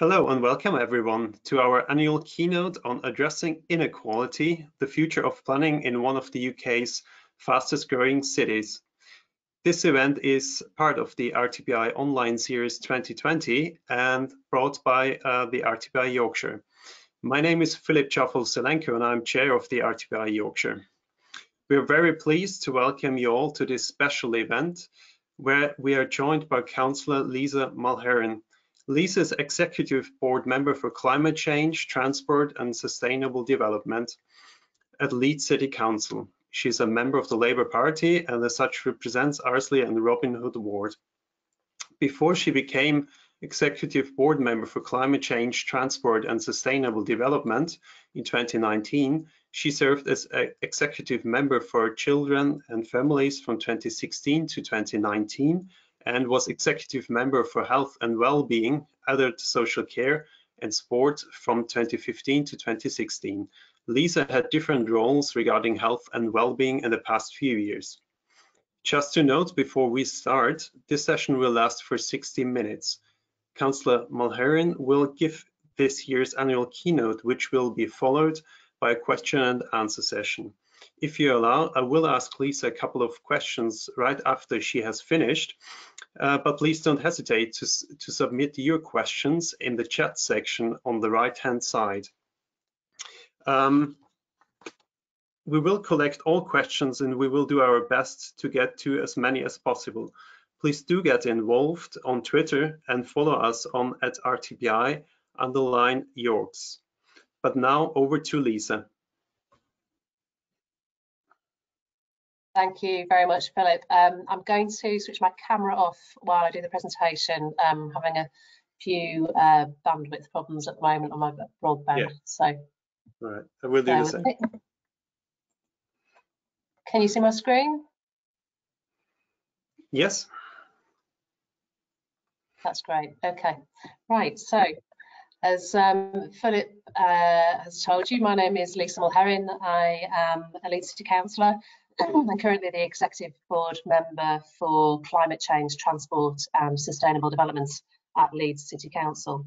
Hello and welcome everyone to our annual keynote on addressing inequality, the future of planning in one of the UK's fastest growing cities. This event is part of the RTPI Online Series 2020 and brought by the RTPI Yorkshire. My name is Philipp Tschavoll-Selenko and I'm chair of the RTPI Yorkshire. We are very pleased to welcome you all to this special event where we are joined by Councillor Lisa Mulherin. Lisa is Executive Board Member for Climate Change, Transport and Sustainable Development at Leeds City Council. She's a member of the Labour Party and as such represents Arsley and Robin Hood Ward. Before she became Executive Board Member for Climate Change, Transport and Sustainable Development in 2019, she served as Executive Member for Children and Families from 2016 to 2019 and was Executive Member for Health and Wellbeing, Adult Social Care and Sport from 2015 to 2016. Lisa had different roles regarding health and wellbeing in the past few years. Just to note before we start, this session will last for 60 minutes. Councillor Mulherin will give this year's annual keynote, which will be followed by a question and answer session. If you allow, I will ask Lisa a couple of questions right after she has finished, but please don't hesitate to submit your questions in the chat section on the right-hand side. We will collect all questions and we will do our best to get to as many as possible. Please do get involved on Twitter and follow us on @RTPI_Yorks. But now over to Lisa. Thank you very much, Philip. I'm going to switch my camera off while I do the presentation. I'm having a few bandwidth problems at the moment on my broadband. Yeah. So, right, I will do the same. Can you see my screen? Yes. That's great. Okay. Right. So, as Philip has told you, my name is Lisa Mulherin. I am a Leeds City Councillor. I'm currently the Executive Board Member for Climate Change, Transport and Sustainable Development at Leeds City Council.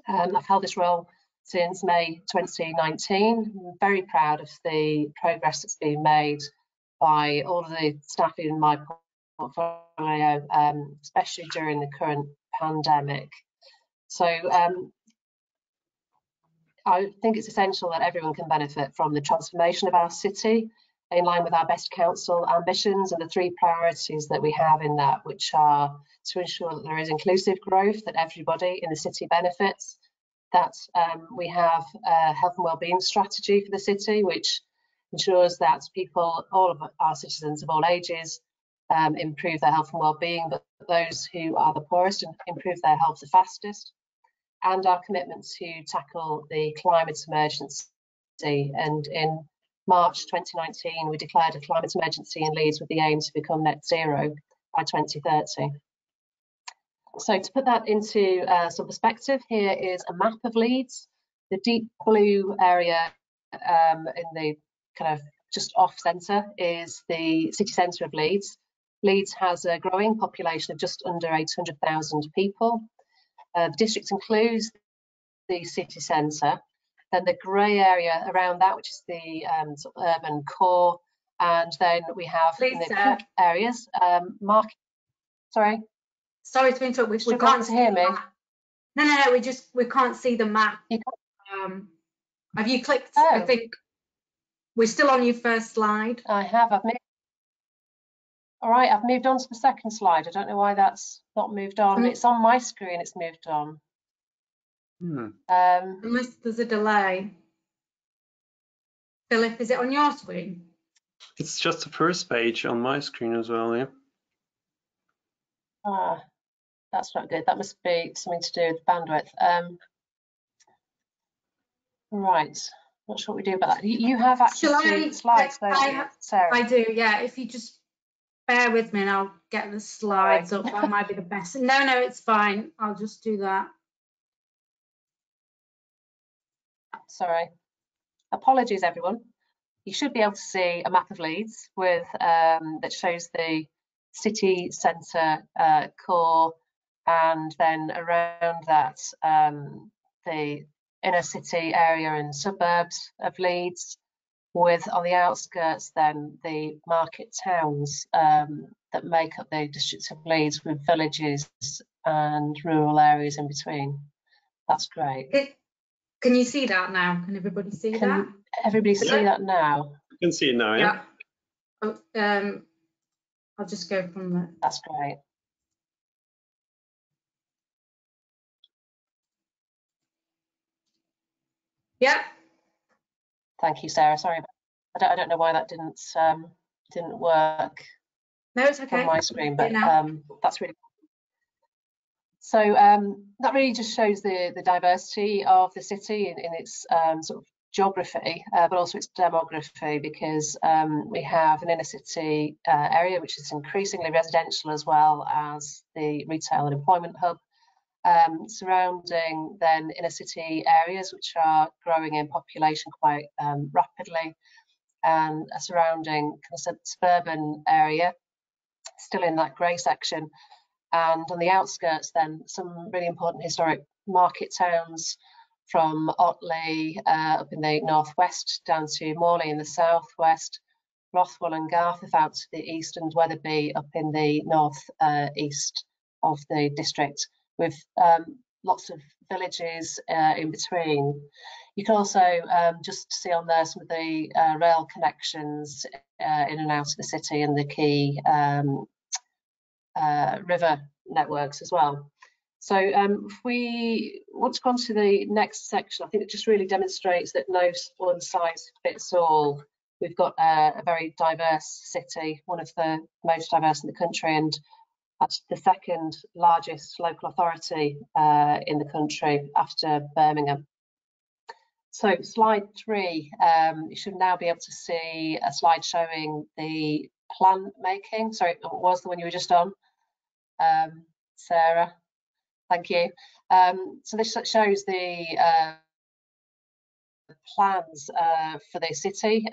I've held this role since May 2019. I'm very proud of the progress that's been made by all of the staff in my portfolio, especially during the current pandemic. So I think it's essential that everyone can benefit from the transformation of our city in line with our best council ambitions and the three priorities that we have in that, which are to ensure that there is inclusive growth, that everybody in the city benefits, that we have a health and wellbeing strategy for the city, which ensures that people, all of our citizens of all ages, improve their health and wellbeing, but those who are the poorest improve their health the fastest, and our commitment to tackle the climate emergency. And in March 2019, we declared a climate emergency in Leeds with the aim to become net zero by 2030. So to put that into some perspective, here is a map of Leeds. The deep blue area in the kind of just off centre is the city centre of Leeds. Leeds has a growing population of just under 800,000 people. The district includes the city centre, then the grey area around that, which is the sort of urban core, and then we have in the pink areas. Sorry to interrupt. We can't hear me. No. We can't see the map. Have you clicked? Oh. I think we're still on your first slide. I have. All right. I've moved on to the second slide. I don't know why that's not moved on. It's on my screen. It's moved on. Unless there's a delay. Philip, is it on your screen? It's just the first page on my screen as well, yeah. Ah, that's not good. That must be something to do with bandwidth. Right. Not sure what we do about that. You have actually slides, don't you, Sarah? I do, yeah. If you just bear with me and I'll get the slides up. That might be the best. No, it's fine. I'll just do that. Sorry. Apologies, everyone. You should be able to see a map of Leeds with that shows the city centre core and then around that the inner city area and suburbs of Leeds, with on the outskirts then the market towns that make up the district of Leeds, with villages and rural areas in between. That's great. Can you see that now? Can everybody see that? Everybody see that now? You can see it now, yeah? Oh, I'll just go from the... That's great. Yeah. Thank you, Sarah. Sorry, I don't know why that didn't work. No, it's okay. On my screen, but that's really. So that really just shows the diversity of the city in its sort of geography, but also its demography, because we have an inner city area which is increasingly residential, as well as the retail and employment hub, surrounding then inner city areas which are growing in population quite rapidly, and a surrounding kind of suburban area still in that grey section. And on the outskirts then some really important historic market towns, from Otley up in the northwest down to Morley in the southwest, Rothwell and Garforth out to the east, and Wetherby up in the north east of the district, with lots of villages in between. You can also just see on there some of the rail connections in and out of the city, and the key river networks as well. So if we want to go on to the next section, I think it just really demonstrates that no one size fits all. We've got a very diverse city, one of the most diverse in the country, and that's the second largest local authority in the country after Birmingham. So slide 3, you should now be able to see a slide showing the plan making. Sorry, what was the one you were just on? Sarah, thank you. So this shows the plans for the city.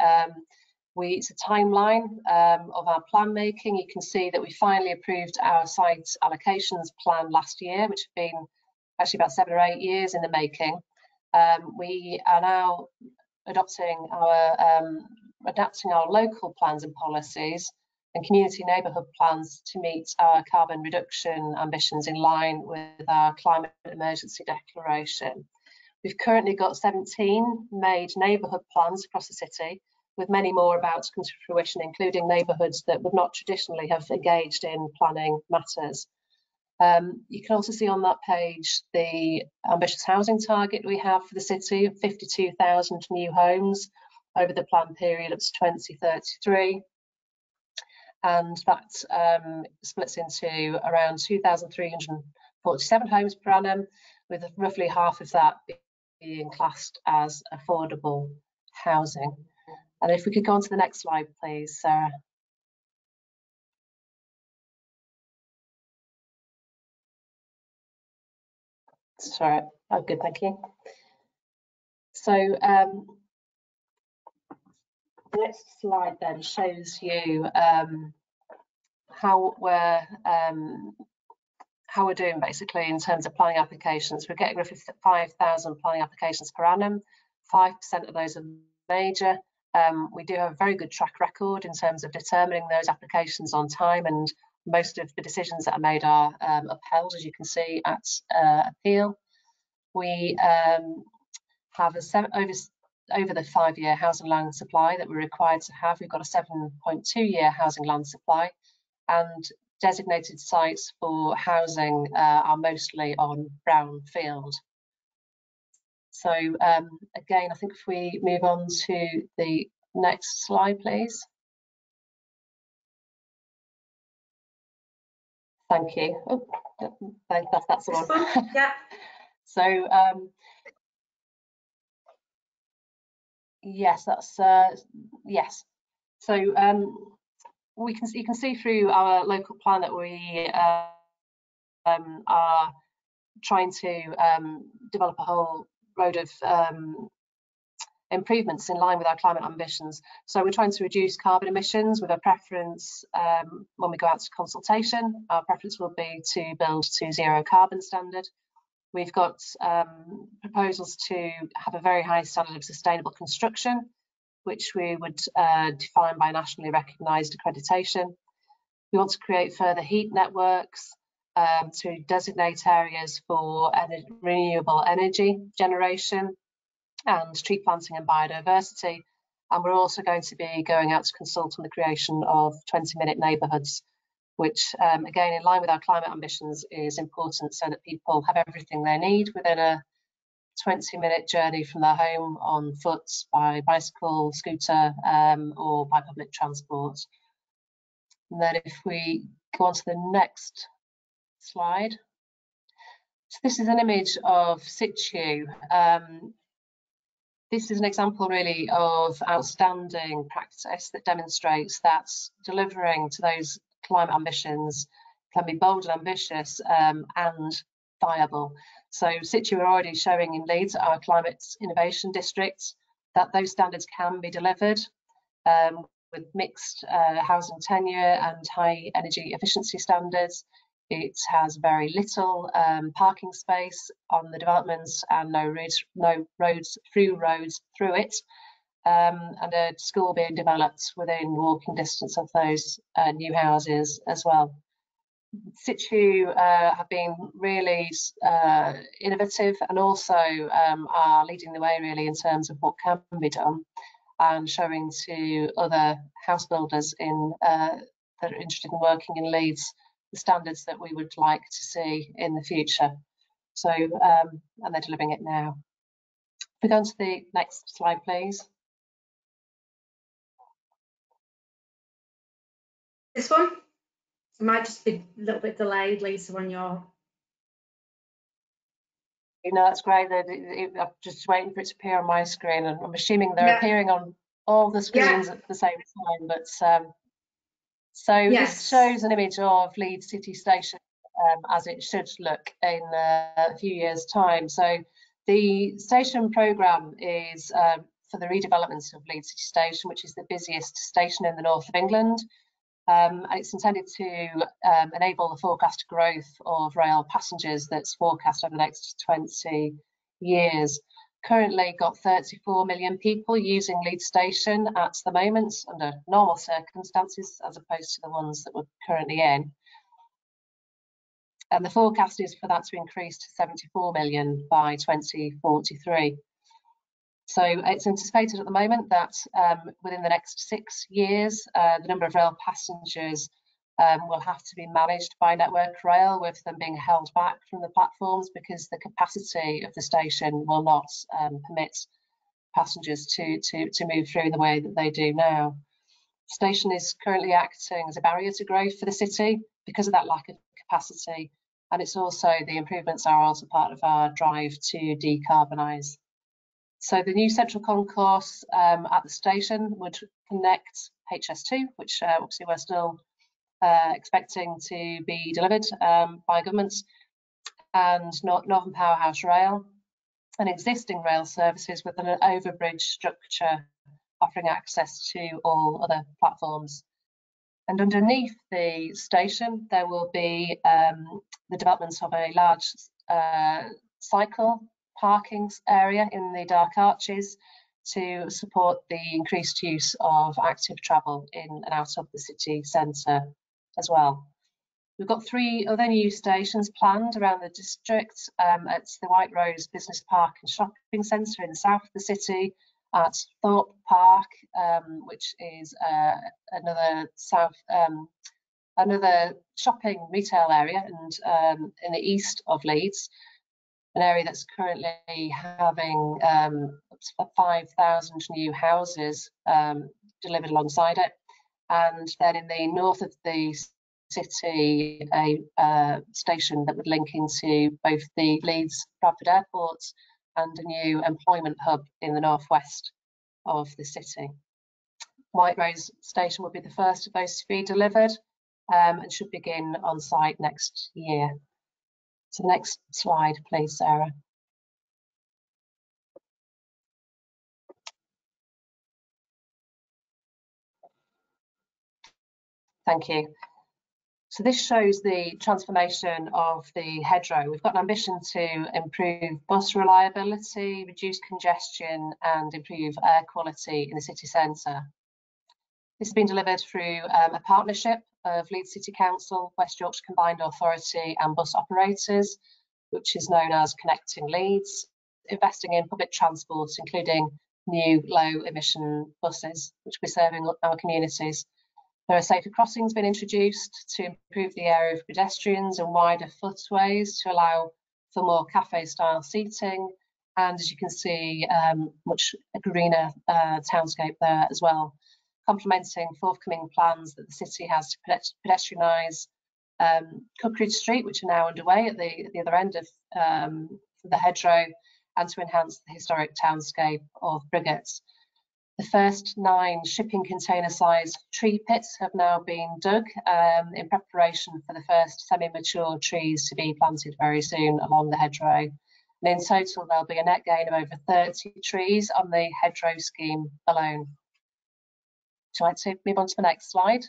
It's a timeline of our plan making. You can see that we finally approved our site allocations plan last year, which had been actually about 7 or 8 years in the making. We are now adapting our local plans and policies and community neighbourhood plans to meet our carbon reduction ambitions in line with our climate emergency declaration. We've currently got 17 made neighbourhood plans across the city, with many more about to come to fruition, including neighbourhoods that would not traditionally have engaged in planning matters. You can also see on that page the ambitious housing target we have for the city of 52,000 new homes over the plan period up to 2033. And that splits into around 2,347 homes per annum, with roughly half of that being classed as affordable housing. And if we could go on to the next slide, please, Sarah. Sorry, oh, good, thank you. So the next slide then shows you how we're doing basically in terms of planning applications. We're getting roughly 5,000 planning applications per annum. 5% of those are major. We do have a very good track record in terms of determining those applications on time, and most of the decisions that are made are upheld, as you can see, at appeal. We have over the 5-year housing land supply that we're required to have. We've got a 7.2-year housing land supply, and designated sites for housing are mostly on brownfield. So again, I think if we move on to the next slide, please. Thank you. Oh, that's the one. Yeah. So yes, that's yes. So you can see through our local plan that we are trying to develop a whole load of improvements in line with our climate ambitions. So we're trying to reduce carbon emissions with a preference when we go out to consultation. Our preference will be to build to zero carbon standard. We've got proposals to have a very high standard of sustainable construction, which we would define by nationally recognised accreditation. We want to create further heat networks to designate areas for renewable energy generation and tree planting and biodiversity. And we're also going to be going out to consult on the creation of 20-minute neighbourhoods, which again, in line with our climate ambitions, is important so that people have everything they need within a 20-minute journey from their home on foot, by bicycle, scooter, or by public transport. And then if we go on to the next slide. So this is an image of situ. This is an example really of outstanding practice that demonstrates that delivering to those climate ambitions can be bold and ambitious and viable. So situ are already showing in Leeds, our climate innovation district, that those standards can be delivered with mixed housing tenure and high energy efficiency standards. It has very little parking space on the developments and no roads through it, and a school being developed within walking distance of those new houses as well. Situ have been really innovative and also are leading the way really in terms of what can be done, and showing to other house builders that are interested in working in Leeds the standards that we would like to see in the future. So, and they're delivering it now. If we go on to the next slide, please. This one? It might just be a little bit delayed, Lisa, when you're... No, that's great. I'm just waiting for it to appear on my screen, and I'm assuming they're appearing on all the screens at the same time. But so this shows an image of Leeds City Station as it should look in a few years' time. So the station programme is for the redevelopment of Leeds City Station, which is the busiest station in the north of England. It's intended to enable the forecast growth of rail passengers that's forecast over the next 20 years. Currently got 34 million people using Leeds Station at the moment under normal circumstances, as opposed to the ones that we're currently in. And the forecast is for that to increase to 74 million by 2043. So it's anticipated at the moment that within the next 6 years, the number of rail passengers will have to be managed by Network Rail, with them being held back from the platforms because the capacity of the station will not permit passengers to move through the way that they do now. The station is currently acting as a barrier to growth for the city because of that lack of capacity, and it's also, the improvements are also part of our drive to decarbonise. So the new central concourse at the station would connect HS2, which obviously we're still expecting to be delivered by governments, and Northern Powerhouse Rail, and existing rail services with an overbridge structure offering access to all other platforms. And underneath the station, there will be the development of a large cycle parking area in the dark arches to support the increased use of active travel in and out of the city centre as well. We've got 3 other new stations planned around the district at the White Rose Business Park and Shopping Centre in the south of the city, at Thorpe Park, which is another shopping retail area, and in the east of Leeds, an area that's currently having up to 5,000 new houses delivered alongside it. And then in the north of the city, a station that would link into both the Leeds Bradford Airport and a new employment hub in the northwest of the city. White Rose Station will be the first of those to be delivered and should begin on site next year. So next slide, please, Sarah. Thank you. So this shows the transformation of the Headrow. We've got an ambition to improve bus reliability, reduce congestion and improve air quality in the city centre. This has been delivered through a partnership of Leeds City Council, West Yorkshire Combined Authority and bus operators, which is known as Connecting Leeds, investing in public transport, including new low emission buses, which will be serving our communities. There are safer crossings being introduced to improve the area of pedestrians and wider footways to allow for more cafe-style seating. And as you can see, much greener townscape there as well, complementing forthcoming plans that the city has to pedestrianise Cllr Street, which are now underway at the other end of the Headrow, and to enhance the historic townscape of Briggate. The first 9 shipping container-sized tree pits have now been dug in preparation for the first semi-mature trees to be planted very soon along the Headrow. And in total, there'll be a net gain of over 30 trees on the Headrow scheme alone. Would you like to move on to the next slide?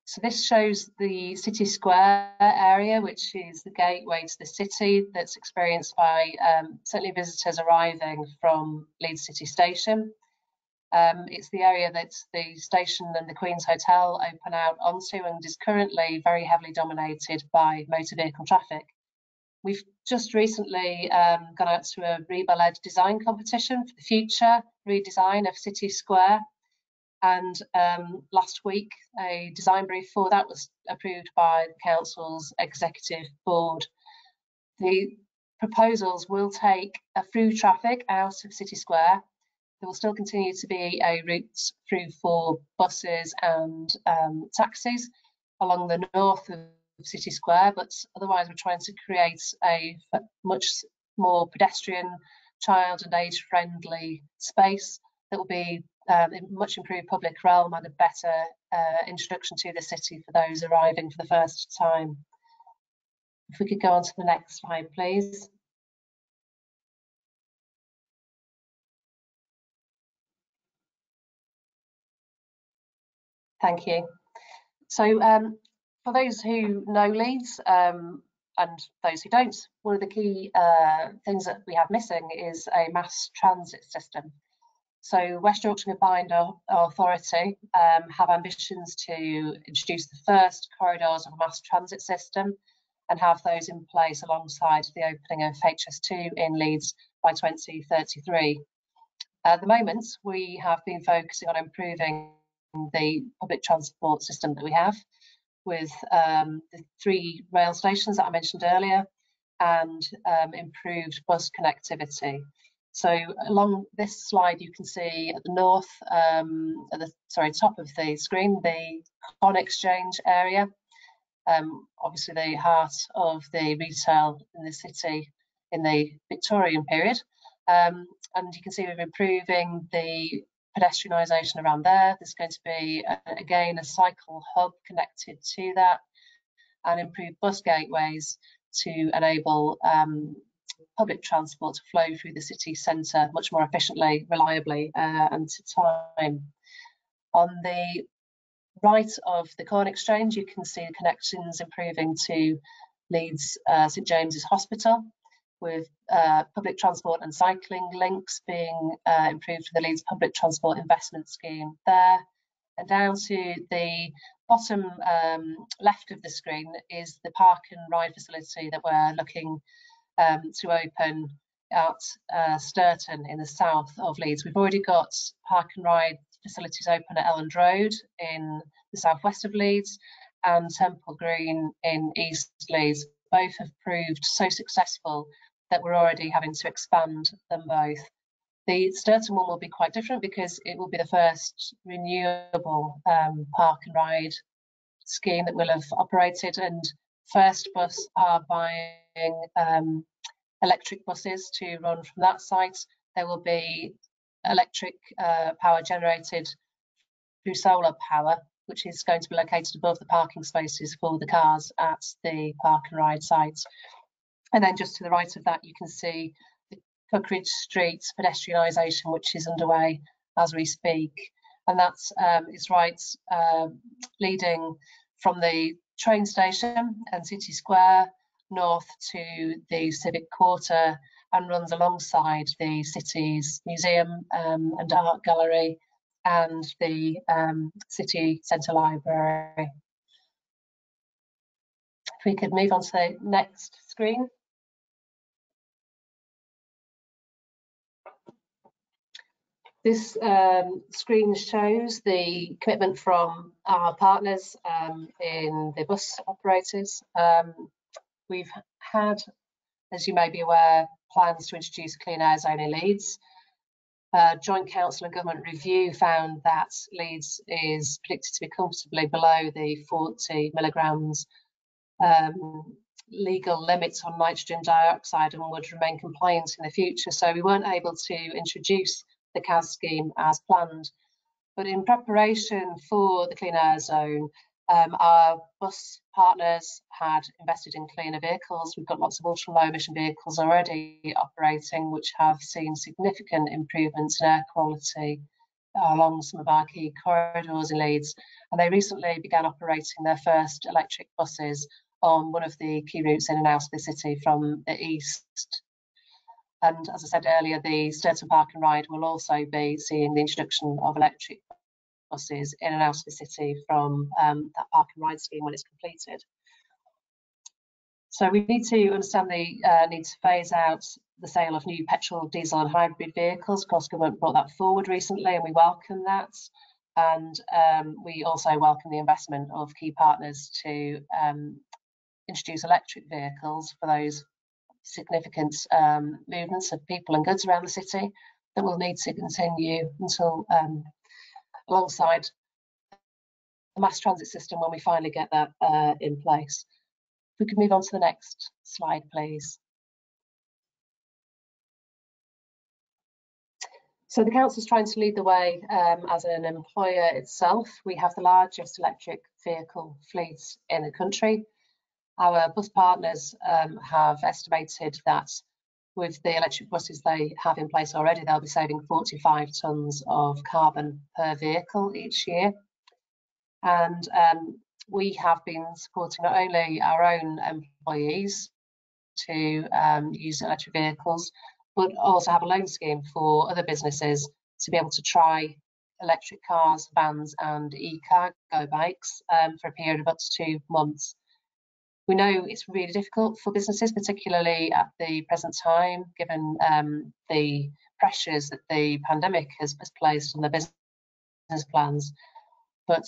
So this shows the city square area, which is the gateway to the city that's experienced by certainly visitors arriving from Leeds City Station. It's the area that the station and the Queen's Hotel open out onto and is currently very heavily dominated by motor vehicle traffic. We've just recently gone out to a REBA-led design competition for the future redesign of City Square. And last week, a design brief for that was approved by the Council's Executive Board. The proposals will take a through traffic out of City Square. There will still continue to be a route through for buses and taxis along the north of City Square, but otherwise we're trying to create a much more pedestrian, child and age-friendly space that will be a much improved public realm and a better introduction to the city for those arriving for the first time. If we could go on to the next slide, please. Thank you. So for those who know Leeds and those who don't, one of the key things that we have missing is a mass transit system. So West Yorkshire Combined Authority have ambitions to introduce the first corridors of a mass transit system and have those in place alongside the opening of HS2 in Leeds by 2033. At the moment, we have been focusing on improving the public transport system that we have with the 3 rail stations that I mentioned earlier and improved bus connectivity. So along this slide, you can see at the north, at the top of the screen, the Corn Exchange area, obviously the heart of the retail in the city in the Victorian period. And you can see we're improving the pedestrianisation around there. There's going to be, again, a cycle hub connected to that and improved bus gateways to enable public transport to flow through the city centre much more efficiently, reliably and to time. On the right of the Corn Exchange, you can see the connections improving to Leeds St James's Hospital, with public transport and cycling links being improved for the Leeds Public Transport Investment Scheme there. And down to the bottom left of the screen is the park and ride facility that we're looking to open at Sturton in the south of Leeds. We've already got park and ride facilities open at Elland Road in the southwest of Leeds and Temple Green in East Leeds. Both have proved so successful that we're already having to expand them both. The Sturton one will be quite different because it will be the first renewable park and ride scheme that will have operated, and First Bus are buying electric buses to run from that site. There will be electric power generated through solar power, which is going to be located above the parking spaces for the cars at the park and ride site. And then just to the right of that, you can see the Cllr Street pedestrianisation, which is underway as we speak. and that is right leading from the train station and City Square north to the Civic Quarter, and runs alongside the city's museum and art gallery and the city centre library. If we could move on to the next screen. This screen shows the commitment from our partners in the bus operators. We've had, as you may be aware, plans to introduce a clean air zone in Leeds. Joint Council and Government review found that Leeds is predicted to be comfortably below the 40 milligrams legal limits on nitrogen dioxide and would remain compliant in the future. So we weren't able to introduce the CAS scheme as planned. But in preparation for the clean air zone, our bus partners had invested in cleaner vehicles. We've got lots of ultra low emission vehicles already operating, which have seen significant improvements in air quality along some of our key corridors in Leeds. And they recently began operating their first electric buses on one of the key routes in and out of the city from the east. And as I said earlier, the Sturton Park and Ride will also be seeing the introduction of electric buses in and out of the city from that park and ride scheme when it's completed. So we need to understand the need to phase out the sale of new petrol, diesel and hybrid vehicles. Of course, government brought that forward recently and we welcome that. And we also welcome the investment of key partners to introduce electric vehicles for those significant movements of people and goods around the city that will need to continue until alongside the mass transit system when we finally get that in place. If we could move on to the next slide, please. So the council is trying to lead the way as an employer itself. We have the largest electric vehicle fleet in the country. Our bus partners have estimated that with the electric buses they have in place already, they'll be saving 45 tonnes of carbon per vehicle each year. And we have been supporting not only our own employees to use electric vehicles, but also have a loan scheme for other businesses to be able to try electric cars, vans and e-cargo bikes for a period of up to 2 months. We know it's really difficult for businesses, particularly at the present time, given the pressures that the pandemic has placed on their business plans. But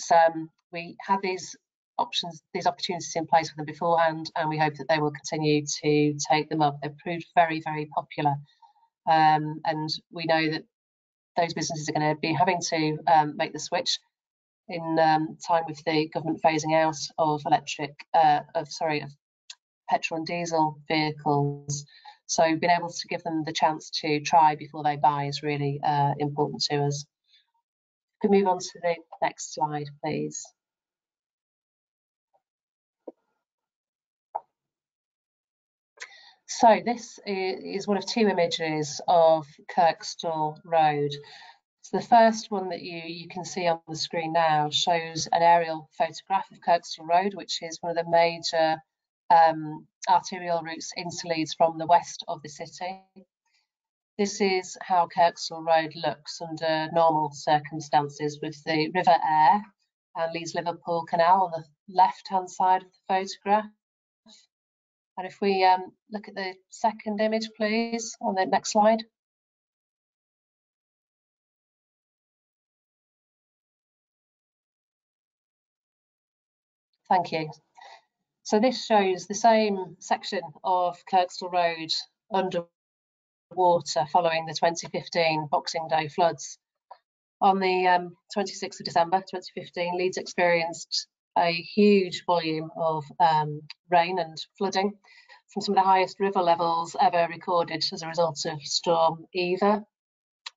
we have these options, these opportunities in place for them beforehand, and we hope that they will continue to take them up. They've proved very, very popular. And we know that those businesses are going to be having to make the switch in time with the government phasing out of petrol and diesel vehicles. So being able to give them the chance to try before they buy is really important to us. Could move on to the next slide, please. So this is one of 2 images of Kirkstall Road. So the first one that you can see on the screen now shows an aerial photograph of Kirkstall Road, which is one of the major arterial routes into Leeds from the west of the city. This is how Kirkstall Road looks under normal circumstances, with the River Aire and Leeds-Liverpool Canal on the left-hand side of the photograph. And if we look at the second image, please, on the next slide. Thank you. So this shows the same section of Kirkstall Road under water following the 2015 Boxing Day floods. On the 26th of December 2015, Leeds experienced a huge volume of rain and flooding from some of the highest river levels ever recorded as a result of Storm Eva.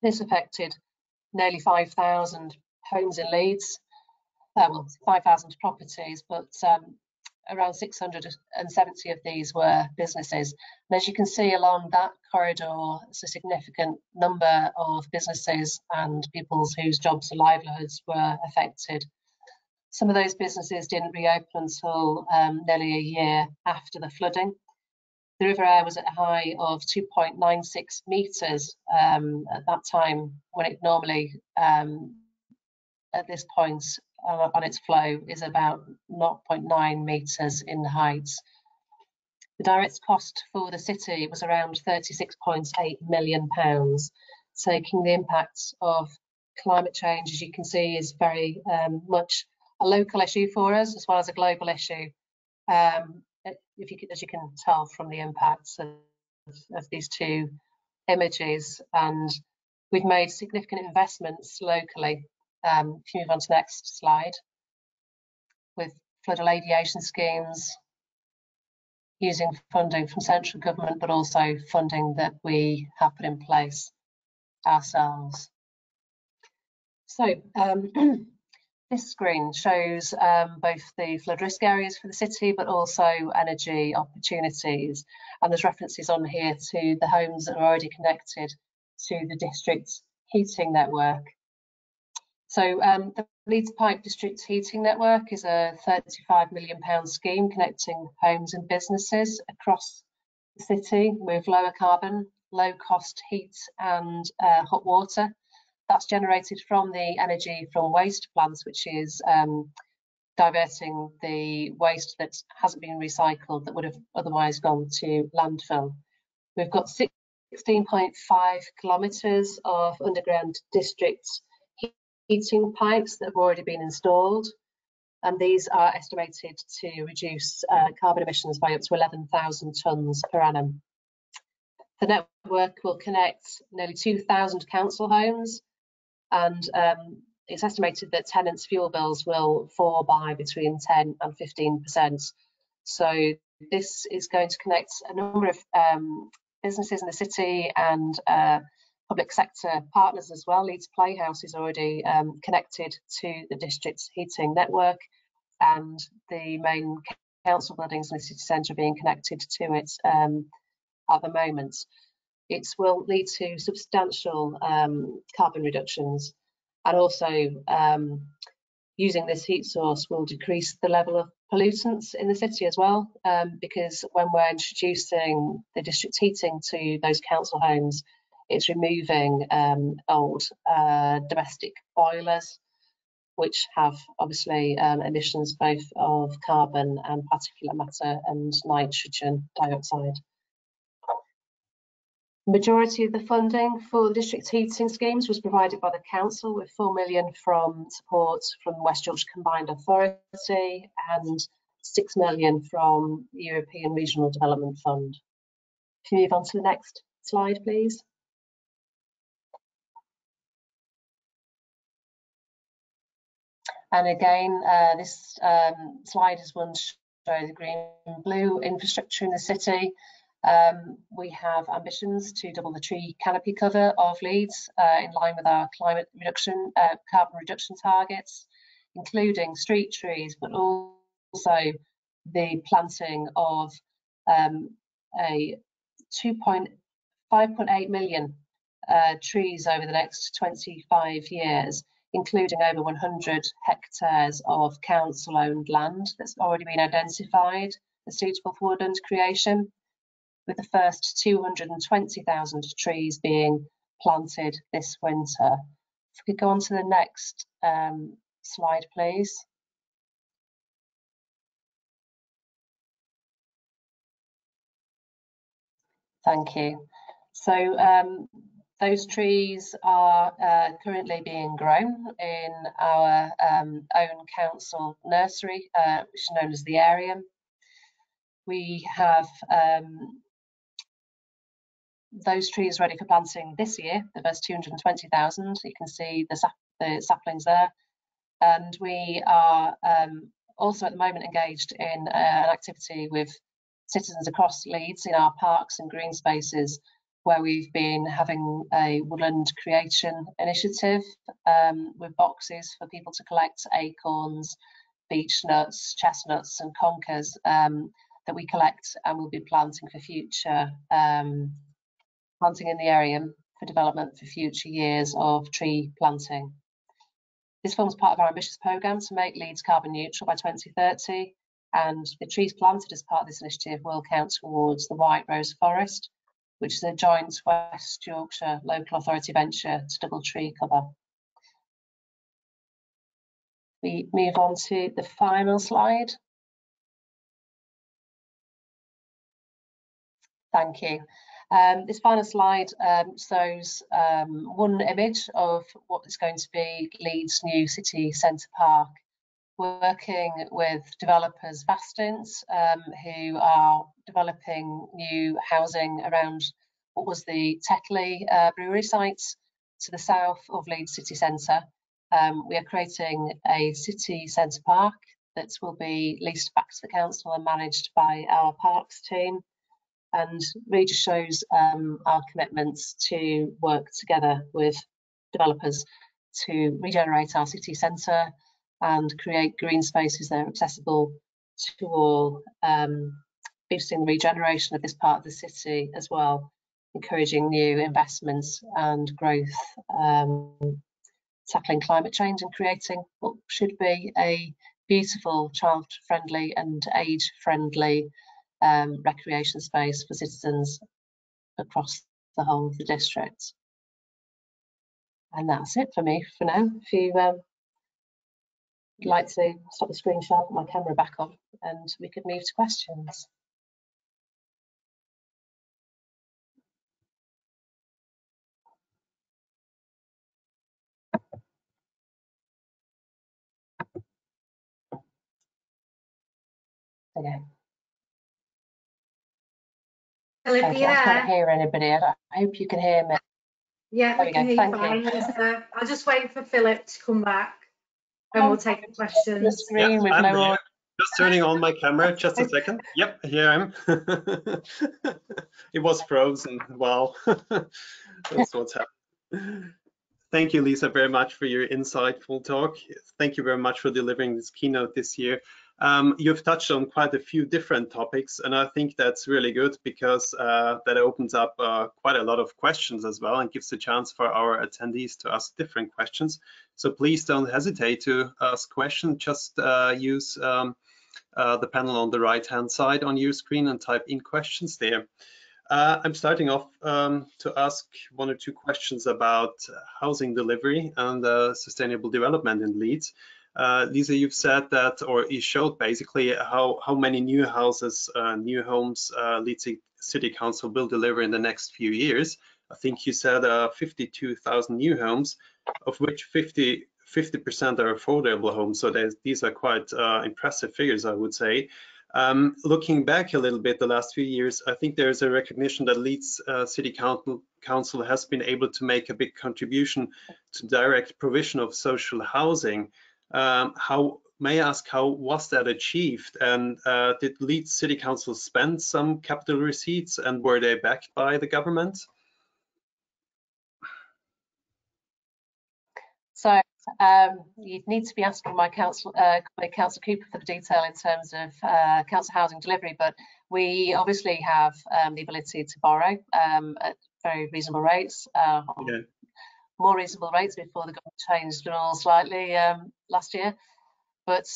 This affected nearly 5,000 homes in Leeds, well, 5,000 properties, but around 670 of these were businesses. And as you can see along that corridor, it's a significant number of businesses and people whose jobs and livelihoods were affected. Some of those businesses didn't reopen until nearly a year after the flooding. The river air was at a high of 2.96 metres at that time, when it normally, at this point on its flow, is about 0.9 metres in height. The direct cost for the city was around £36.8 million, taking the impacts of climate change, as you can see, is very much a local issue for us as well as a global issue. As you can tell from the impacts of these two images, and we've made significant investments locally. Can you move on to the next slide? With flood alleviation schemes, using funding from central government, but also funding that we have put in place ourselves. So this screen shows both the flood risk areas for the city, but also energy opportunities. And there's references on here to the homes that are already connected to the district's heating network. So the Leeds Pipe District Heating Network is a £35 million scheme connecting homes and businesses across the city with lower carbon, low cost heat and hot water. That's generated from the energy from waste plants, which is diverting the waste that hasn't been recycled that would have otherwise gone to landfill. We've got 16.5 kilometres of underground district heating pipes that have already been installed, and these are estimated to reduce carbon emissions by up to 11,000 tonnes per annum. The network will connect nearly 2,000 council homes, and it's estimated that tenants' fuel bills will fall by between 10 and 15%. So this is going to connect a number of businesses in the city and public sector partners as well. Leeds Playhouse is already connected to the district's heating network, and the main council buildings in the city centre are being connected to it at the moment. It will lead to substantial carbon reductions, and also using this heat source will decrease the level of pollutants in the city as well, because when we're introducing the district heating to those council homes, it's removing old domestic boilers, which have obviously emissions both of carbon and particulate matter and nitrogen dioxide. The majority of the funding for the district heating schemes was provided by the council, with £4 million from support from the West Yorkshire Combined Authority and £6 million from the European Regional Development Fund. Can you move on to the next slide, please? And again, this slide is one to show the green and blue infrastructure in the city. We have ambitions to double the tree canopy cover of Leeds in line with our climate reduction, carbon reduction targets, including street trees, but also the planting of a 5.8 million trees over the next 25 years, including over 100 hectares of council-owned land that's already been identified as suitable for woodland creation, with the first 220,000 trees being planted this winter. If we could go on to the next slide, please. Thank you. So those trees are currently being grown in our own council nursery, which is known as the Aerium. We have those trees ready for planting this year, the first 220,000. You can see the saplings there. And we are also at the moment engaged in an activity with citizens across Leeds in our parks and green spaces, where we've been having a woodland creation initiative with boxes for people to collect acorns beech nuts, chestnuts and conkers that we collect and will be planting for future planting in the area for development for future years of tree planting. This forms part of our ambitious programme to make Leeds carbon neutral by 2030, and the trees planted as part of this initiative will count towards the White Rose Forest, which is a joint West Yorkshire local authority venture to double tree cover. We move on to the final slide. Thank you. This final slide shows one image of what is going to be Leeds' new city centre park, working with developers Vastins, who are developing new housing around what was the Tschavoll brewery site to the south of Leeds city centre. We are creating a city centre park that will be leased back to the council and managed by our parks team, and really just shows our commitments to work together with developers to regenerate our city centre and create green spaces that are accessible to all, boosting the regeneration of this part of the city as well, encouraging new investments and growth, tackling climate change and creating what should be a beautiful, child-friendly and age-friendly recreation space for citizens across the whole of the district. And that's it for me for now. If you would like to stop the screen share, put my camera back on, and we could move to questions. Okay. Philipp, Okay, I can't hear anybody. I hope you can hear me. Yeah, we can hear you fine. I'll just wait for Philipp to come back and we'll take the questions. The screen with no audio. Just turning on my camera, just a second. Yep, here I am. It was frozen. Wow, that's what's happened. Thank you, Lisa, very much for your insightful talk. Thank you very much for delivering this keynote this year. You've touched on quite a few different topics, and I think that's really good because that opens up quite a lot of questions as well and gives a chance for our attendees to ask different questions. So please don't hesitate to ask questions. Just use the panel on the right-hand side on your screen and type in questions there. I'm starting off to ask one or two questions about housing delivery and sustainable development in Leeds. Lisa, you've said that, or you showed basically how many new houses, new homes Leeds City Council will deliver in the next few years. I think you said 52,000 new homes, of which 50% are affordable homes. So these are quite impressive figures, I would say. Looking back a little bit the last few years, I think there's a recognition that Leeds City Council has been able to make a big contribution to direct provision of social housing. May I ask, how was that achieved? And did Leeds City Council spend some capital receipts, and were they backed by the government? So you'd need to be asking my council Cooper for the detail in terms of council housing delivery, but we obviously have the ability to borrow at very reasonable rates, more reasonable rates before the government changed the rules slightly last year. But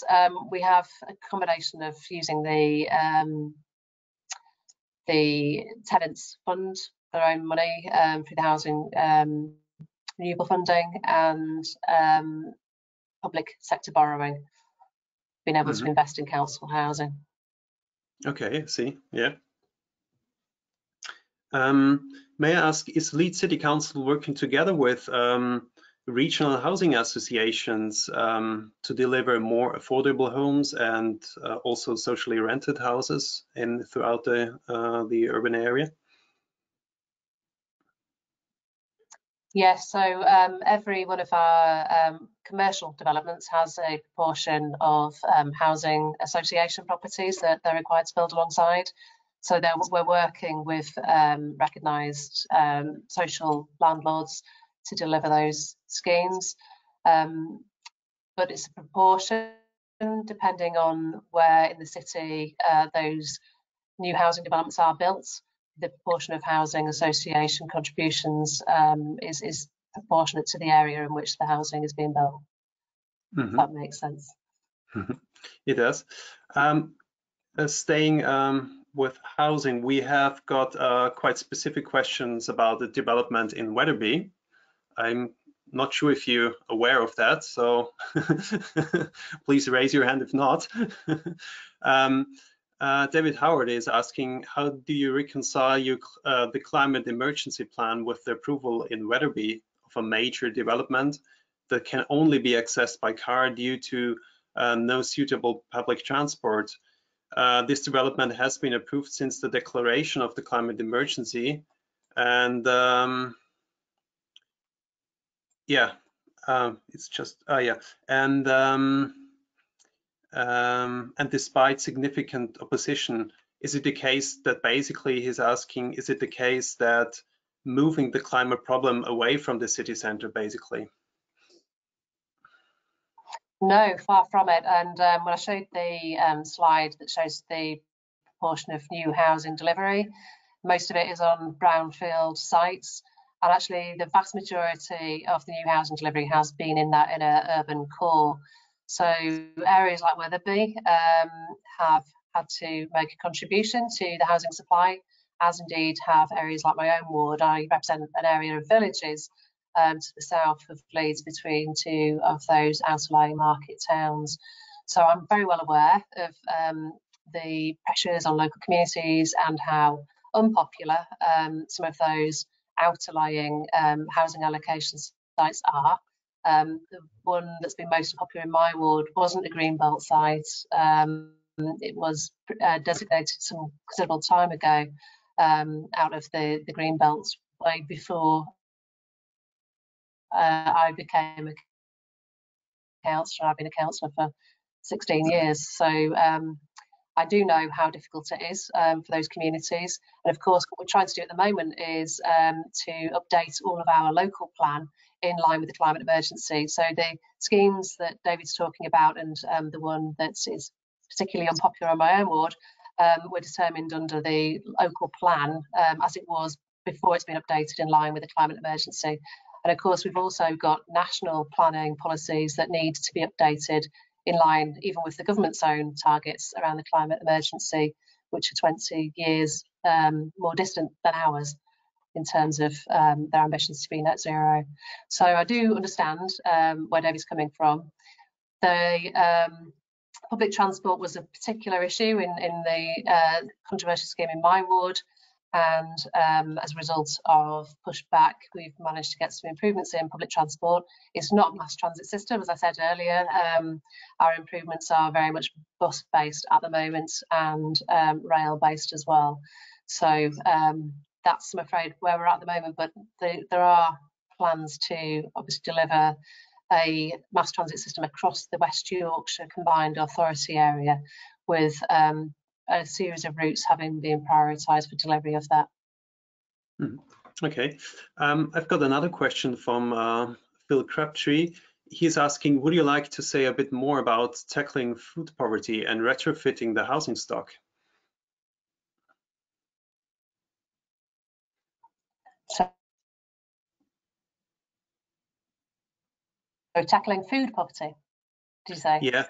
we have a combination of using the tenants fund their own money through the housing renewable funding and public sector borrowing, being able to invest in council housing. Okay, I see, yeah. May I ask, is Leeds City Council working together with regional housing associations to deliver more affordable homes and also socially rented houses throughout the urban area? Yes, so every one of our commercial developments has a proportion of housing association properties that they're required to build alongside. So we're working with recognised social landlords to deliver those schemes, but it's a proportion depending on where in the city those new housing developments are built. The proportion of housing association contributions is proportionate to the area in which the housing is being built. If that makes sense. It does. Staying with housing, we have got quite specific questions about the development in Wetherby. I'm not sure if you're aware of that, so please raise your hand if not. David Howard is asking, how do you reconcile the climate emergency plan with the approval in Wetherby of a major development that can only be accessed by car due to no suitable public transport? This development has been approved since the declaration of the climate emergency, and it's just and despite significant opposition, is it the case that basically he's asking, is it the case that moving the climate problem away from the city centre basically? No, far from it. And when I showed the slide that shows the proportion of new housing delivery, most of it is on brownfield sites. And actually, the vast majority of the new housing delivery has been in that inner urban core. So areas like Wetherby have had to make a contribution to the housing supply, as indeed have areas like my own ward. I represent an area of villages to the south of Leeds, between two of those outlying market towns. So I'm very well aware of the pressures on local communities and how unpopular some of those outlying housing allocation sites are. The one that's been most popular in my ward wasn't a greenbelt site. It was designated some considerable time ago out of the greenbelt, way before I became a councillor. I've been a councillor for 16 years, so I do know how difficult it is for those communities. And of course, what we're trying to do at the moment is to update all of our local plan in line with the climate emergency. So the schemes that David's talking about, and the one that is particularly unpopular in my own ward, were determined under the local plan as it was before it's been updated in line with the climate emergency. And of course, we've also got national planning policies that need to be updated in line even with the government's own targets around the climate emergency, which are 20 years more distant than ours in terms of their ambitions to be net zero. So I do understand where David's coming from. The public transport was a particular issue in the controversial scheme in my ward. And as a result of pushback, we've managed to get some improvements in public transport. It's not a mass transit system, as I said earlier. Our improvements are very much bus-based at the moment and rail-based as well. So that's, I'm afraid, where we're at the moment. But there are plans to obviously deliver a mass transit system across the West Yorkshire Combined Authority area, with a series of routes having been prioritised for delivery of that. Okay, I've got another question from Phil Crabtree. He's asking, would you like to say a bit more about tackling food poverty and retrofitting the housing stock? So tackling food poverty, did you say? Yeah,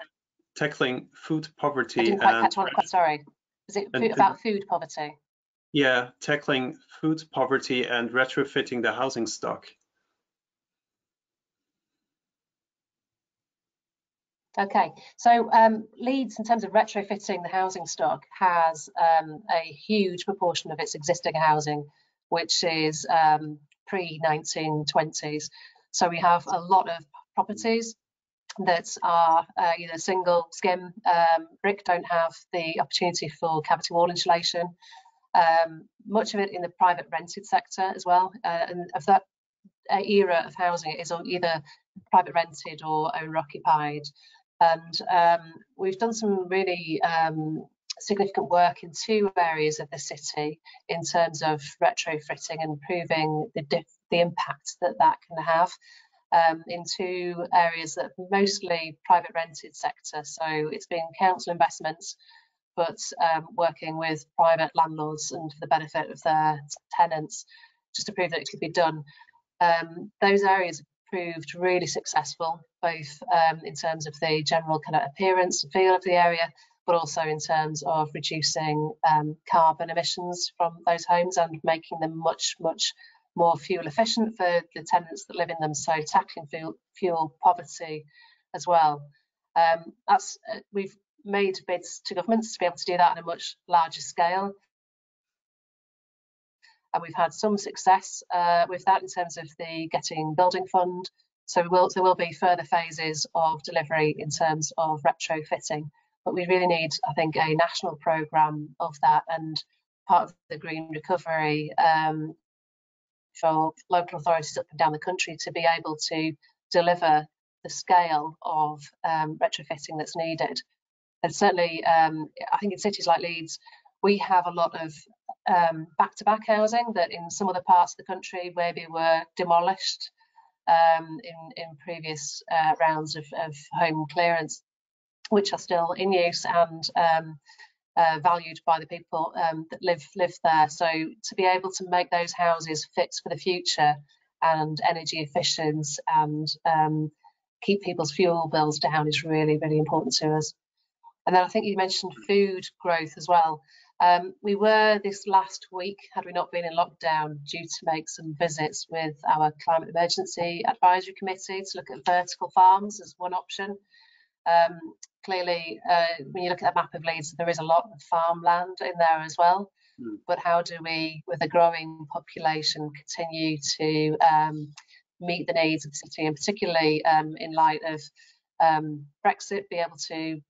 tackling food poverty. I didn't quite catch on, sorry. Is it about food poverty? Yeah, tackling food poverty and retrofitting the housing stock. Okay, so Leeds, in terms of retrofitting the housing stock, has a huge proportion of its existing housing, which is pre-1920s. So we have a lot of properties that are either single skim brick, don't have the opportunity for cavity wall insulation. Much of it in the private rented sector as well, and of that era of housing is either private rented or owner occupied. And we've done some really significant work in two areas of the city in terms of retrofitting and improving the impact that that can have. in 2 areas that are mostly private rented sector. So it's been council investments, but working with private landlords and for the benefit of their tenants, just to prove that it could be done. Those areas proved really successful, both in terms of the general kind of appearance and feel of the area, but also in terms of reducing carbon emissions from those homes and making them much more fuel efficient for the tenants that live in them, so tackling fuel poverty as well. We've made bids to governments to be able to do that on a much larger scale, and we've had some success with that in terms of the getting building fund. So there will be further phases of delivery in terms of retrofitting, but we really need, I think, a national programme of that, and part of the green recovery for local authorities up and down the country to be able to deliver the scale of retrofitting that's needed. And certainly, I think in cities like Leeds, we have a lot of back-to-back housing that in some other parts of the country maybe were demolished in previous rounds of home clearance, which are still in use and valued by the people that live there. So to be able to make those houses fit for the future and energy efficient and keep people's fuel bills down is really important to us. And then I think you mentioned food growth as well. We were this last week, had we not been in lockdown, due to make some visits with our Climate Emergency Advisory Committee to look at vertical farms as one option. Clearly, when you look at a map of Leeds, there is a lot of farmland in there as well. But how do we, with a growing population, continue to meet the needs of the city, and particularly in light of Brexit, be able to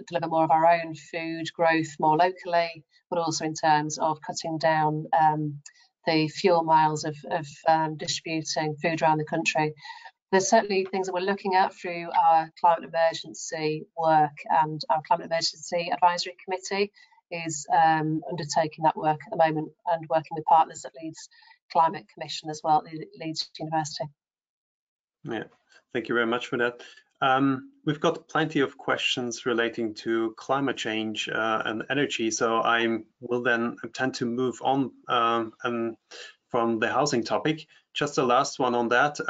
deliver more of our own food growth more locally, but also in terms of cutting down the fuel miles of distributing food around the country. There's certainly things that we're looking at through our climate emergency work, and our Climate Emergency Advisory Committee is undertaking that work at the moment and working with partners at Leeds Climate Commission as well at Leeds University. Yeah, thank you very much for that. We've got plenty of questions relating to climate change and energy, so I will then tend to move on from the housing topic. Just the last one on that.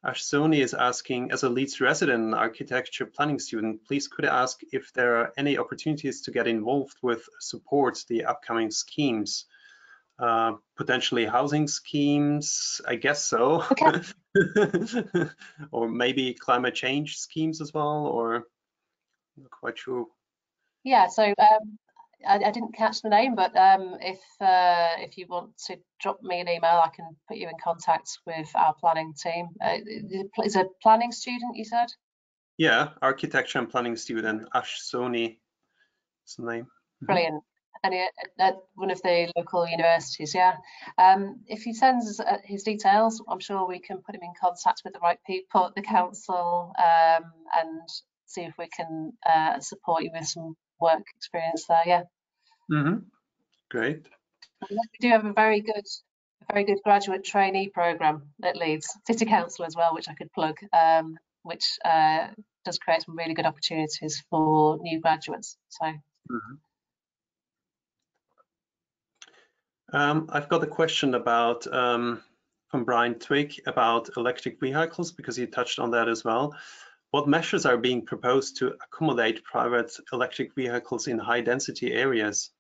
Ashsoni is asking, as a Leeds resident and architecture planning student, please could I ask if there are any opportunities to get involved with support the upcoming schemes? Potentially housing schemes, I guess so. Okay. Or maybe climate change schemes as well, or I'm not quite sure. Yeah, so I didn't catch the name, but if you want to drop me an email, I can put you in contact with our planning team. Is a planning student, you said? Yeah, architecture and planning student, Ashsoni is the name. Brilliant. And at one of the local universities, yeah. If he sends his details, I'm sure we can put him in contact with the right people at the council and see if we can support you with some work experience there. Yeah. Great. We do have a very good graduate trainee program at Leeds City Council as well, which I could plug, which does create some really good opportunities for new graduates. So. I've got a question about from Brian Twig about electric vehicles, because he touched on that as well. What measures are being proposed to accommodate private electric vehicles in high density areas?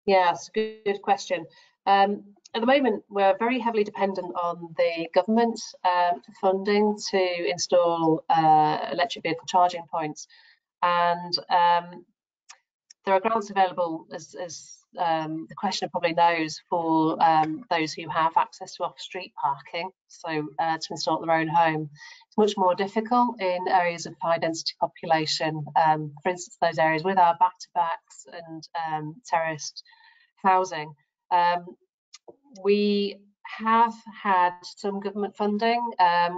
Yes, good question. At the moment, we're very heavily dependent on the government for funding to install electric vehicle charging points, and there are grants available, as the questioner probably knows, for those who have access to off-street parking, so to install at their own home. It's much more difficult in areas of high density population, for instance, those areas with our back-to-backs and terraced housing. We have had some government funding,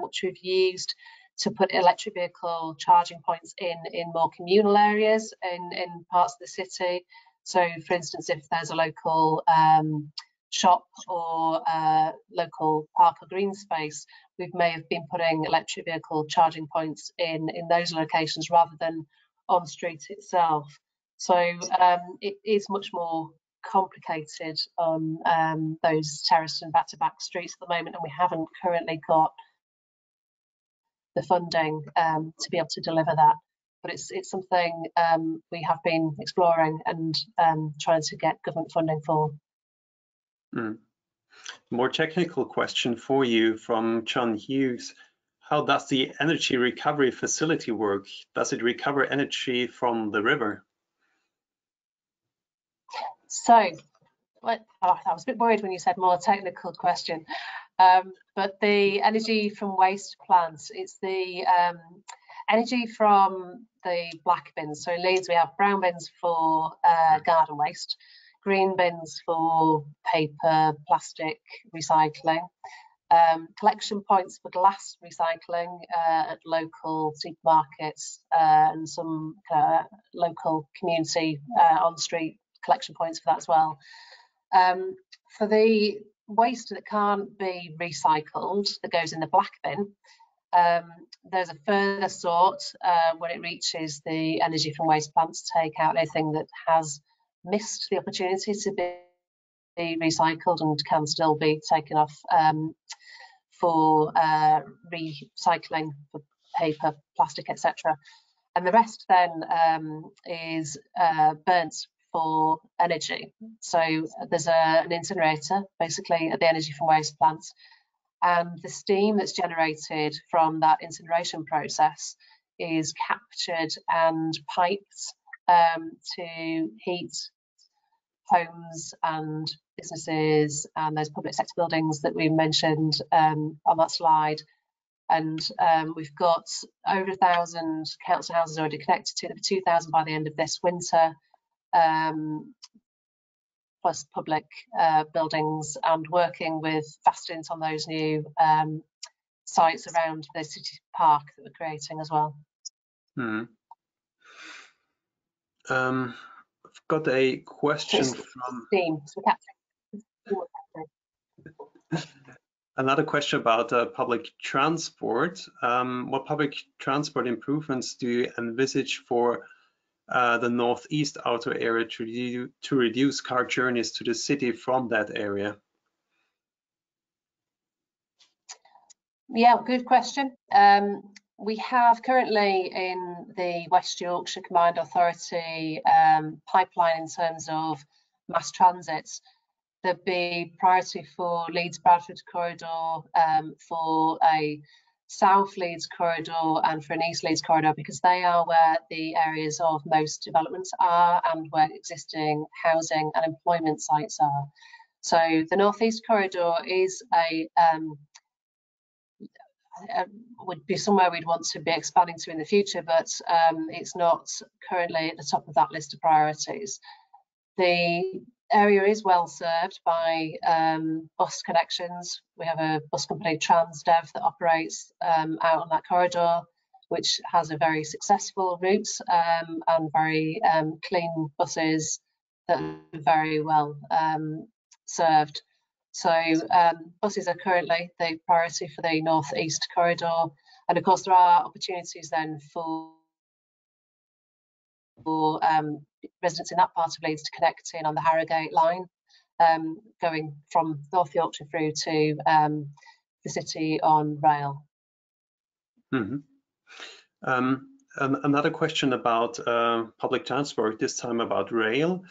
which we've used to put electric vehicle charging points in more communal areas in parts of the city. So, for instance, if there's a local shop or local park or green space, we may have been putting electric vehicle charging points in those locations rather than on street itself. So it is much more complicated on those terraced and back-to-back streets at the moment, and we haven't currently got the funding to be able to deliver that. But it's something we have been exploring and trying to get government funding for. More technical question for you from John Hughes. How does the energy recovery facility work? Does it recover energy from the river? So, I was a bit worried when you said more technical question, but the energy from waste plants, it's the energy from the black bins. So in Leeds we have brown bins for garden waste, green bins for paper, plastic recycling, collection points for glass recycling at local supermarkets and some local community on-street collection points for that as well. For the waste that can't be recycled, that goes in the black bin, there's a further sort when it reaches the energy from waste plants to take out anything that has missed the opportunity to be recycled and can still be taken off for recycling for paper, plastic, etc. And the rest then is burnt for energy. So there's an incinerator basically at the energy from waste plants, and the steam that's generated from that incineration process is captured and piped to heat homes and businesses and those public sector buildings that we mentioned on that slide. And we've got over 1,000 council houses already connected to them, 2,000 by the end of this winter, plus public buildings, and working with Fastint on those new sites around the city park that we're creating as well. I've got a question from another question about public transport. What public transport improvements do you envisage for the northeast outer area to reduce car journeys to the city from that area? Yeah, good question. We have currently in the West Yorkshire Combined Authority pipeline in terms of mass transits. There'd be priority for Leeds Bradford corridor, for a South Leeds corridor and for an East Leeds corridor, because they are where the areas of most developments are and where existing housing and employment sites are. So the North East corridor is would be somewhere we'd want to be expanding to in the future, but it's not currently at the top of that list of priorities. The area is well served by bus connections. We have a bus company, Transdev, that operates out on that corridor, which has a very successful route and very clean buses that are very well served. So buses are currently the priority for the North East corridor, and of course there are opportunities then for residents in that part of Leeds to connect in on the Harrogate line, going from North Yorkshire through to the city on rail. Another question about public transport, this time about rail.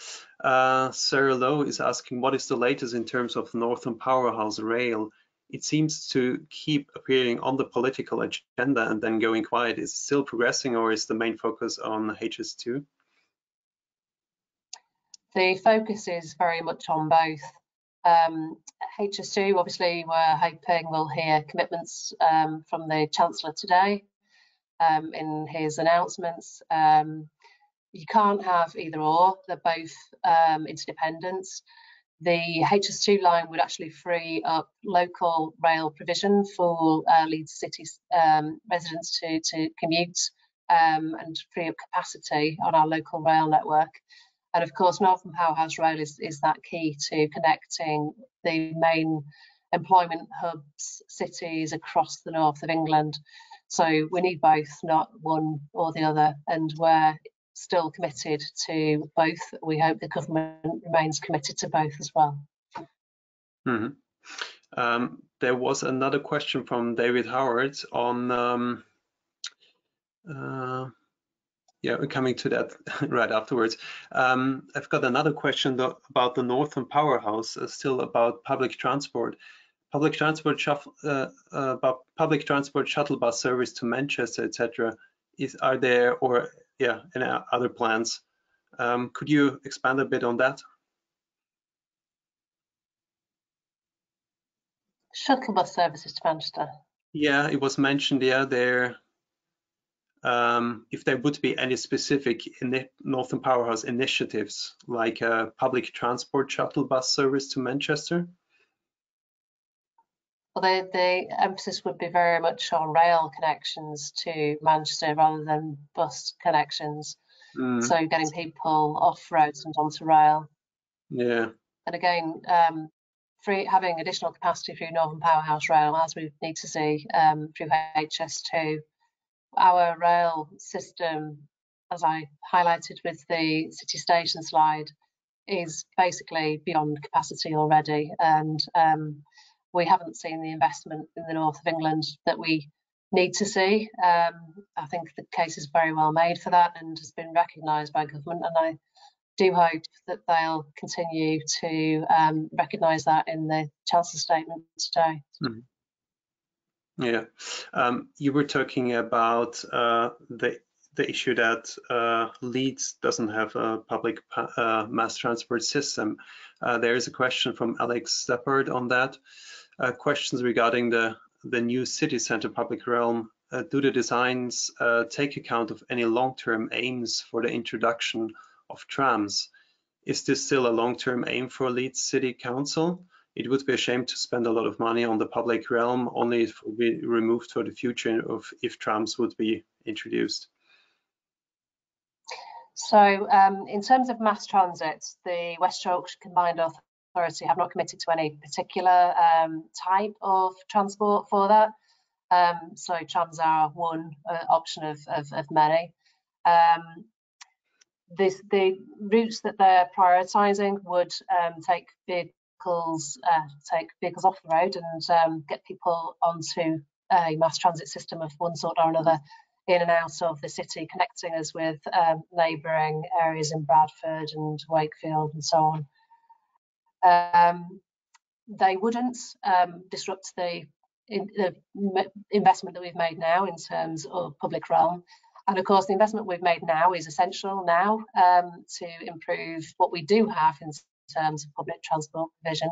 Sarah Lowe is asking, what is the latest in terms of Northern Powerhouse Rail? It seems to keep appearing on the political agenda and then going quiet. Is it still progressing, or is the main focus on HS2? The focus is very much on both. HS2, obviously, we're hoping we'll hear commitments from the Chancellor today in his announcements. You can't have either or, they're both interdependent. The HS2 line would actually free up local rail provision for Leeds City residents to commute and free up capacity on our local rail network. And of course, Northern Powerhouse Rail is that key to connecting the main employment hubs, cities across the north of England. So we need both, not one or the other, and we're still committed to both. We hope the government remains committed to both as well. Mm-hmm. There was another question from David Howard on yeah, we're coming to that right afterwards. I've got another question about the Northern Powerhouse, still about public transport. Public transport shuttle bus service to Manchester, etc. Are there, or yeah, any other plans? Could you expand a bit on that? Shuttle bus services to Manchester. Yeah, it was mentioned. Yeah, there. If there would be any specific Northern Powerhouse initiatives, like a public transport shuttle bus service to Manchester? Well, the emphasis would be very much on rail connections to Manchester rather than bus connections. So getting people off roads and onto rail. Yeah. And again, having additional capacity through Northern Powerhouse Rail, as we need to see through HS2. Our rail system, as I highlighted with the city station slide, is basically beyond capacity already, and we haven't seen the investment in the north of England that we need to see. I think the case is very well made for that and has been recognised by government, and I do hope that they'll continue to recognise that in the Chancellor's statement today. Mm-hmm. Yeah, you were talking about the issue that Leeds doesn't have a public mass transport system. There is a question from Alex Steppard on that. Questions regarding the new city centre public realm. Do the designs take account of any long-term aims for the introduction of trams? Is this still a long-term aim for Leeds City Council? It would be a shame to spend a lot of money on the public realm only if it will be removed for the future if trams would be introduced. So in terms of mass transit, the West Yorkshire Combined Authority have not committed to any particular type of transport for that. So trams are one option of many. The routes that they're prioritising would take vehicles off the road and get people onto a mass transit system of one sort or another in and out of the city, connecting us with neighbouring areas in Bradford and Wakefield and so on. They wouldn't disrupt the investment that we've made now in terms of public realm. And of course, the investment we've made now is essential now to improve what we do have in terms of public transport provision,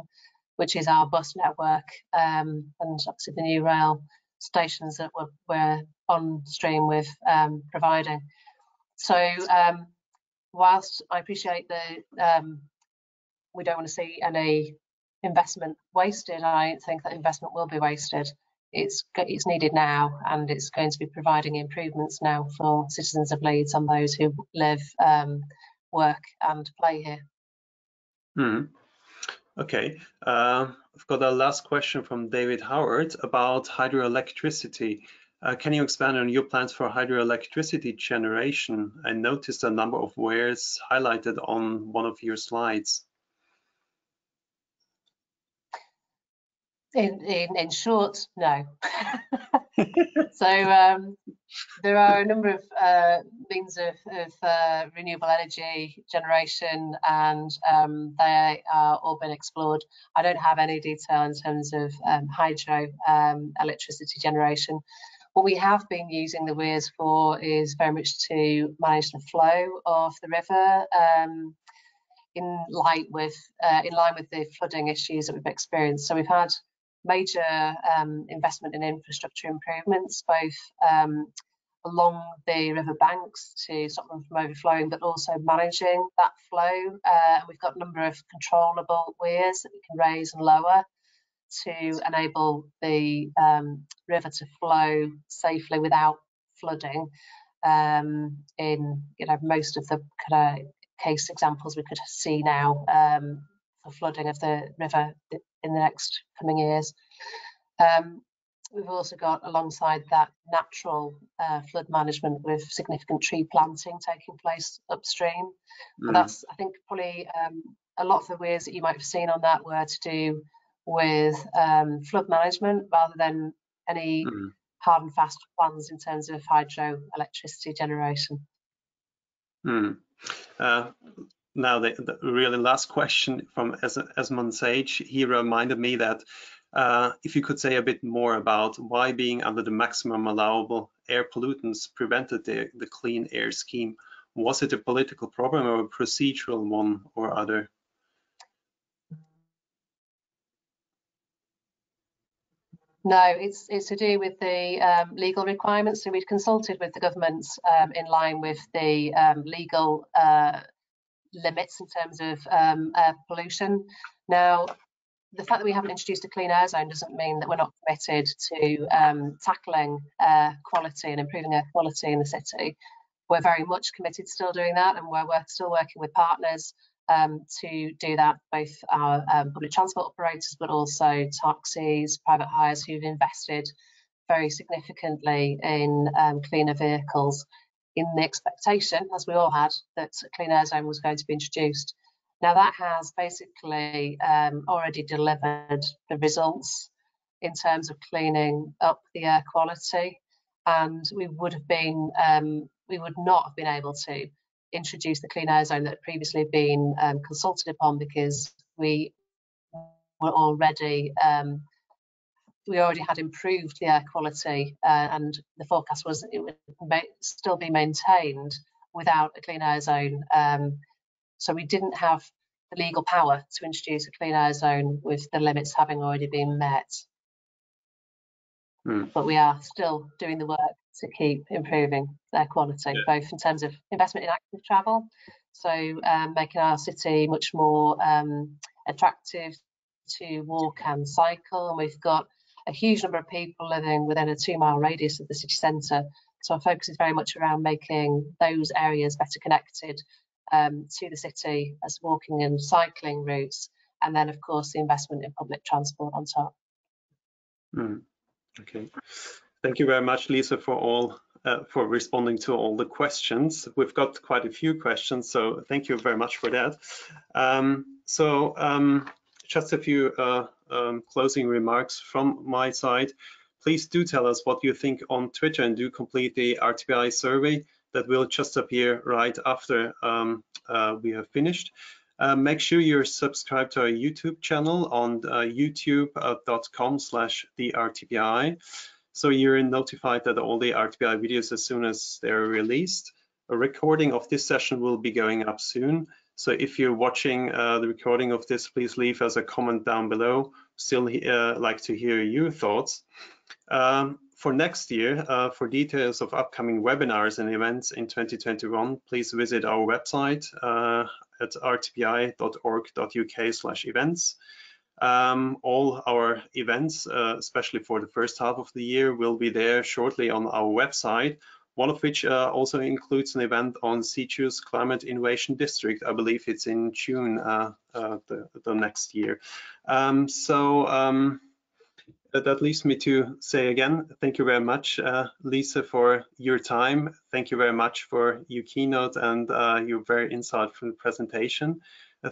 which is our bus network and obviously the new rail stations that we're on stream with providing. So whilst I appreciate that we don't want to see any investment wasted, I think that investment will be wasted. It's needed now, and it's going to be providing improvements now for citizens of Leeds and those who live, work and play here. Okay, I've got a last question from David Howard about hydroelectricity. Can you expand on your plans for hydroelectricity generation? I noticed a number of weirs highlighted on one of your slides. In short, no. So there are a number of means of renewable energy generation, and they are all been explored. I don't have any detail in terms of hydro electricity generation. What we have been using the weirs for is very much to manage the flow of the river in line with the flooding issues that we've experienced. So we've had major investment in infrastructure improvements, both along the river banks to stop them from overflowing, but also managing that flow. We've got a number of controllable weirs that we can raise and lower to enable the river to flow safely without flooding in most of the kind of case examples we could see now for flooding of the river in the next coming years. We've also got, alongside that, natural flood management with significant tree planting taking place upstream. But that's, I think, probably a lot of the ways that you might have seen on that were to do with flood management rather than any hard and fast plans in terms of hydroelectricity generation. Now the really last question from Esmond Sage. He reminded me that if you could say a bit more about why being under the maximum allowable air pollutants prevented the clean air scheme. Was it a political problem or a procedural one or other? No, it's to do with the legal requirements. So we'd consulted with the government in line with the legal limits in terms of air pollution. Now, the fact that we haven't introduced a clean air zone doesn't mean that we're not committed to tackling air quality and improving air quality in the city. We're very much committed to still doing that, and we're still working with partners to do that, both our public transport operators, but also taxis, private hires who've invested very significantly in cleaner vehicles in the expectation, as we all had, that a clean air zone was going to be introduced. Now that has basically already delivered the results in terms of cleaning up the air quality, and we would not have been able to introduce the clean air zone that had previously been consulted upon, because we already had improved the air quality, and the forecast was it would still be maintained without a clean air zone. So we didn't have the legal power to introduce a clean air zone with the limits having already been met. But we are still doing the work to keep improving air quality, both in terms of investment in active travel, so making our city much more attractive to walk and cycle. And we've got a huge number of people living within a 2-mile radius of the city centre. So our focus is very much around making those areas better connected to the city as walking and cycling routes, and then of course the investment in public transport on top. Okay, thank you very much, Lisa, for responding to all the questions. We've got quite a few questions, so thank you very much for that. Just a few closing remarks from my side. Please do tell us what you think on Twitter, and do complete the RTPI survey that will just appear right after we have finished. Make sure you're subscribed to our YouTube channel on youtube.com/thertpi, so you're notified that all the RTPI videos as soon as they're released. A recording of this session will be going up soon, so if you're watching the recording of this, please leave us a comment down below. Still like to hear your thoughts. For next year, for details of upcoming webinars and events in 2021, please visit our website at rtpi.org.uk/events. All our events, especially for the first half of the year, will be there shortly on our website, one of which also includes an event on CTU's Climate Innovation District. I believe it's in June the next year. That leaves me to say again, thank you very much, Lisa, for your time. Thank you very much for your keynote and your very insightful presentation.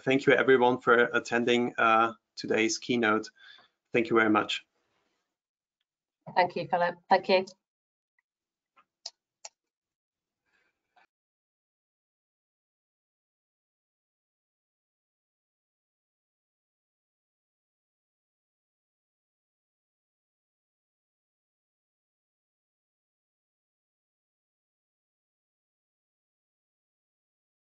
Thank you everyone for attending today's keynote. Thank you very much. Thank you, Philip. Thank you.